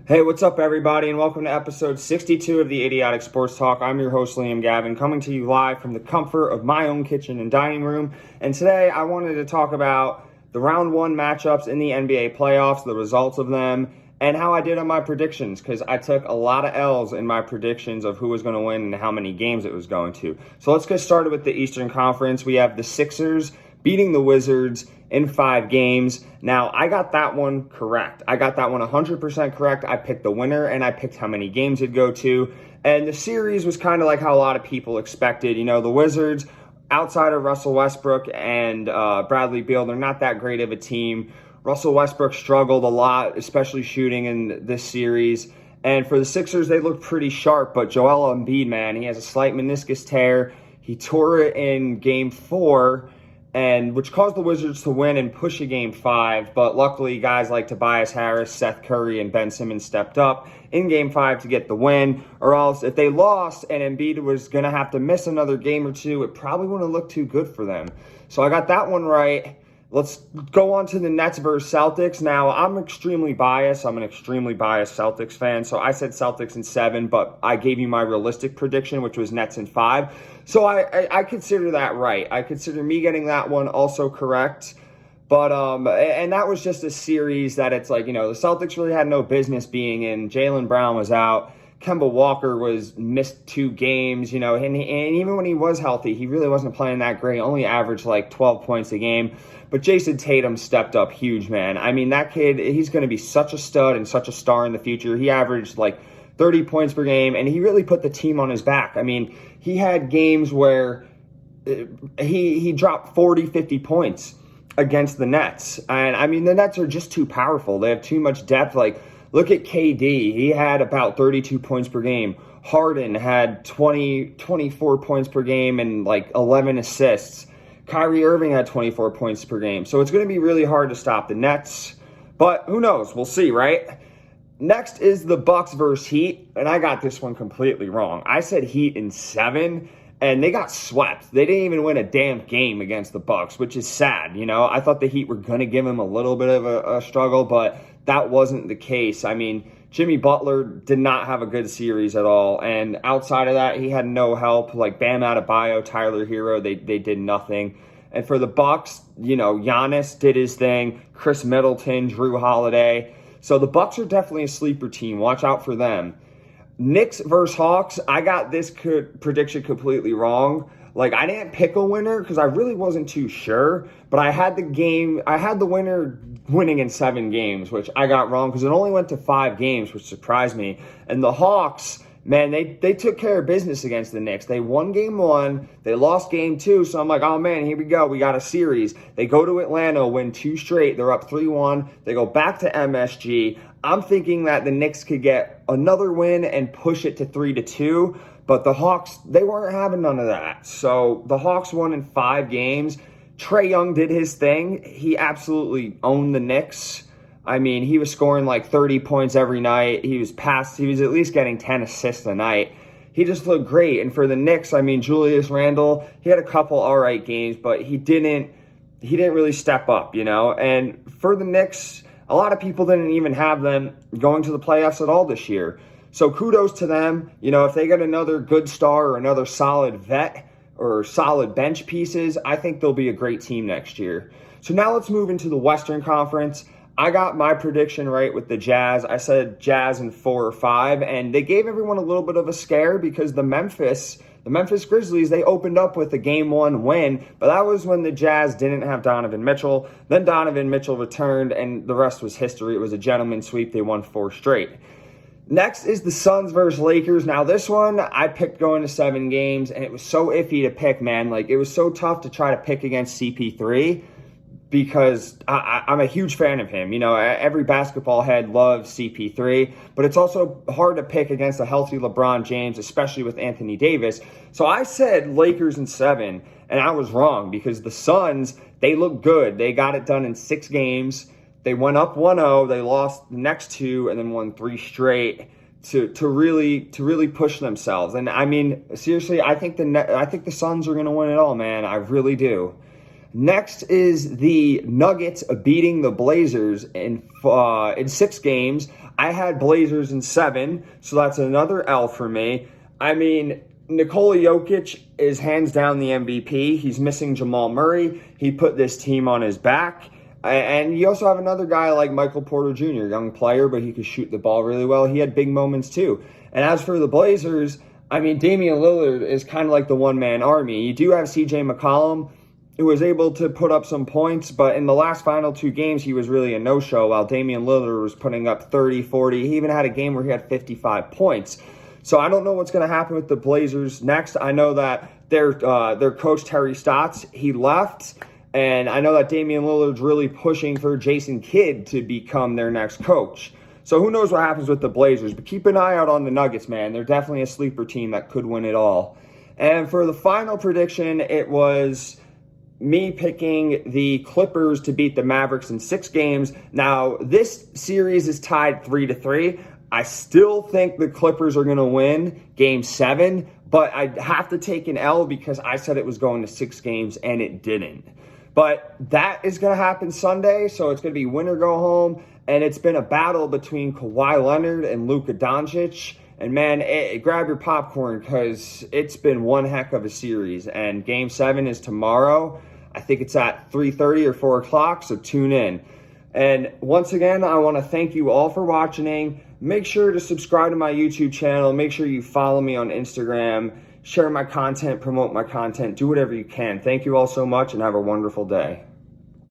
Hey, what's up, everybody, and welcome to episode 62 of the Idiotic Sports Talk. I'm your host, Liam Gavin, coming to you live from the comfort of my own kitchen and dining room. And today I wanted to talk about the round one matchups in the NBA playoffs, the results of them, and how I did on my predictions, because I took a lot of L's in my predictions of who was going to win and how many games it was going to. So let's get started with the Eastern Conference. We have the Sixers beating the Wizards in 5 games. Now, I got that one correct. I got that one 100% correct. I picked the winner, and I picked how many games it'd go to. And the series was kind of like how a lot of people expected. You know, the Wizards, outside of Russell Westbrook and Bradley Beal, they're not that great of a team. Russell Westbrook struggled a lot, especially shooting in this series. And for the Sixers, they looked pretty sharp. But Joel Embiid, man, he has a slight meniscus tear. He tore it in Game 4, and which caused the Wizards to win and push a Game 5. But luckily, guys like Tobias Harris, Seth Curry, and Ben Simmons stepped up in Game 5 to get the win. Or else, if they lost and Embiid was going to have to miss another game or two, it probably wouldn't look too good for them. So I got that one right. Let's go on to the Nets versus Celtics. Now, I'm extremely biased. I'm an extremely biased Celtics fan. So I said Celtics in 7, but I gave you my realistic prediction, which was Nets in 5. So I consider that right. I consider me getting that one also correct. But, and that was just a series that it's like, you know, the Celtics really had no business being in. Jaylen Brown was out. Kemba Walker missed 2 games, you know, and even when he was healthy, he really wasn't playing that great. Only averaged like 12 points a game. But Jason Tatum stepped up huge, man. I mean, that kid, he's going to be such a stud and such a star in the future. He averaged like 30 points per game, and he really put the team on his back. I mean, he had games where he dropped 40, 50 points against the Nets. And, I mean, the Nets are just too powerful. They have too much depth. Like, look at KD. He had about 32 points per game. Harden had 24 points per game and like 11 assists. Kyrie Irving had 24 points per game. So it's going to be really hard to stop the Nets. But who knows? We'll see, right? Next is the Bucks versus Heat. And I got this one completely wrong. I said Heat in 7, and they got swept. They didn't even win a damn game against the Bucks, which is sad. You know, I thought the Heat were going to give them a little bit of a struggle, but that wasn't the case. I mean, Jimmy Butler did not have a good series at all. And outside of that, he had no help. Like Bam Adebayo, Tyler Hero, they did nothing. And for the Bucks, you know, Giannis did his thing. Chris Middleton, Drew Holiday. So the Bucks are definitely a sleeper team. Watch out for them. Knicks versus Hawks, I got this prediction completely wrong. Like, I didn't pick a winner because I really wasn't too sure. But I had the winner winning in 7 games, which I got wrong because it only went to 5 games, which surprised me. And the Hawks, man, they took care of business against the Knicks. They won Game 1. They lost Game 2. So I'm like, oh, man, here we go. We got a series. They go to Atlanta, win 2 straight. They're up 3-1. They go back to MSG. I'm thinking that the Knicks could get another win and push it to 3-2. But the Hawks, they weren't having none of that. So the Hawks won in 5 games. Trae Young did his thing. He absolutely owned the Knicks. I mean, he was scoring like 30 points every night. He was at least getting 10 assists a night. He just looked great. And for the Knicks, I mean, Julius Randle, he had a couple all right games, but he didn't really step up, you know. And for the Knicks, a lot of people didn't even have them going to the playoffs at all this year. So kudos to them. You know, if they get another good star or another solid vet or solid bench pieces, I think they'll be a great team next year. So now let's move into the Western Conference. I got my prediction right with the Jazz. I said Jazz in 4 or 5, and they gave everyone a little bit of a scare because the Memphis Grizzlies, they opened up with a Game 1 win, but that was when the Jazz didn't have Donovan Mitchell. Then Donovan Mitchell returned, and the rest was history. It was a gentleman's sweep. They won 4 straight. Next is the Suns versus Lakers. Now, this one, I picked going to 7 games, and it was so iffy to pick, man. Like, it was so tough to try to pick against CP3 because I'm a huge fan of him. You know, every basketball head loves CP3, but it's also hard to pick against a healthy LeBron James, especially with Anthony Davis. So I said Lakers in 7, and I was wrong because the Suns, they look good. They got it done in 6 games. They went up 1-0. They lost the next 2 and then won 3 straight to really push themselves. And I mean, seriously, I think the Suns are going to win it all, man. I really do. Next is the Nuggets beating the Blazers in 6 games. I had Blazers in 7, so that's another L for me. I mean, Nikola Jokic is hands down the MVP. He's missing Jamal Murray. He put this team on his back. And you also have another guy like Michael Porter Jr., young player, but he could shoot the ball really well. He had big moments too. And as for the Blazers, I mean, Damian Lillard is kind of like the one-man army. You do have CJ McCollum, who was able to put up some points, but in the last final 2 games, he was really a no-show, while Damian Lillard was putting up 30, 40. He even had a game where he had 55 points. So I don't know what's going to happen with the Blazers next. I know that their coach, Terry Stotts, he left. And I know that Damian Lillard's really pushing for Jason Kidd to become their next coach. So who knows what happens with the Blazers. But keep an eye out on the Nuggets, man. They're definitely a sleeper team that could win it all. And for the final prediction, it was me picking the Clippers to beat the Mavericks in 6 games. Now, this series is tied 3-3. I still think the Clippers are going to win Game 7, but I have to take an L because I said it was going to 6 games, and it didn't. But that is going to happen Sunday, so it's going to be win or go home, and it's been a battle between Kawhi Leonard and Luka Doncic. And, man, grab your popcorn because it's been one heck of a series, and Game 7 is tomorrow. I think it's at 3:30 or 4 o'clock, so tune in. And once again, I want to thank you all for watching. Make sure to subscribe to my YouTube channel. Make sure you follow me on Instagram. Share my content, promote my content, do whatever you can. Thank you all so much and have a wonderful day.